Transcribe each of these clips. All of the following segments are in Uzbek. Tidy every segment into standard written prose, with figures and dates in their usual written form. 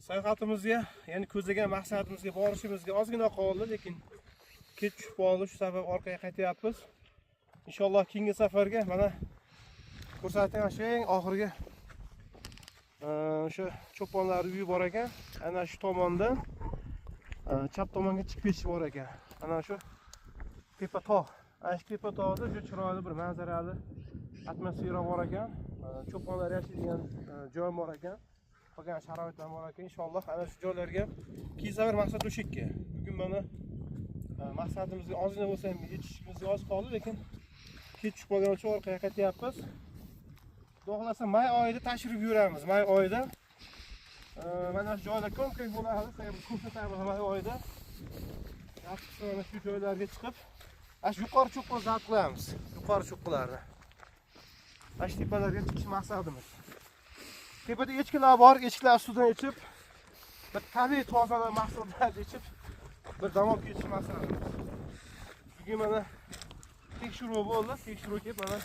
sayohatimizga, ya'ni ko'zlagan maqsadimizga borishimizga ozgina qoldi, lekin kech tushib qoldi. Shu sabab orqaga qaytyapmiz. Inshaalloh keyingi safarga mana ko'rsating shu eng oxirgi o'sha cho'ponlar uyi bor ekan. Ana shu tomondan chap tomonga chiqib ketish bor ekan. Ana shu tepa tog'. Ana shu tepa tog'da juda chiroyli bir manzarali atmosfera bor ekan. Cho'ponlar yashaydigan joy bor ekan. Qolgan sharoitlar bor ekan. Inshaalloh ana shu joylarga keyingi safar maqsad o'sha ekan. Bugun mana maqsadimizga ozgina bo'lsa ham yetishimizga oz qoldi, lekin kech tushib qolgani uchun orqaga qaytyapmiz. Xudo xolasa may oyida tashrif yuramiz. May oyida mana shu joylar ko'p bo'ladi. Ko'rsatamiz may oyida. Yaxshisi mana shu joylarga chiqib, shu yuqori cho'qqini zabt qilamiz. Yuqori cho'qqilarni. Mana shu tepalarga chiqish maqsadimiz. Tepada echkilar bor, echkilar suvdan ichib, bir tabiiy toza mahsulotlarni ichib, bir dam olib ketish maqsadimiz. Bugun mana tekshiruv bo'ldi, tekshiruv kelib mana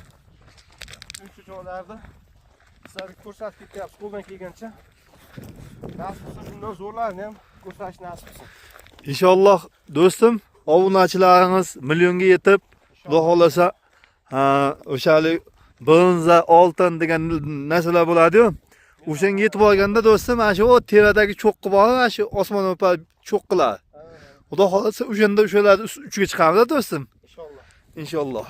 shuncha joylarda sizlarga ko'rsatib ketyapmiz qo'ldan kelgancha. Nasib bo'lsa shundan zo'rlarni ham ko'rsatish nasib bo'lsin. Inshaalloh do'stim, obunachilarimiz millionga yetib, Xudo xolasa, o'shalik bronza, oltin degan narsalar bo'ladi-ku. O'shanga yetib olganda do'stim, mana shu teradagi cho'qqi bor, mana shu osmon o'pa cho'qqilar. Xudo xolasa o'shanda o'shalarni uchiga chiqamiz do'stim. Inshaalloh. Inshaalloh.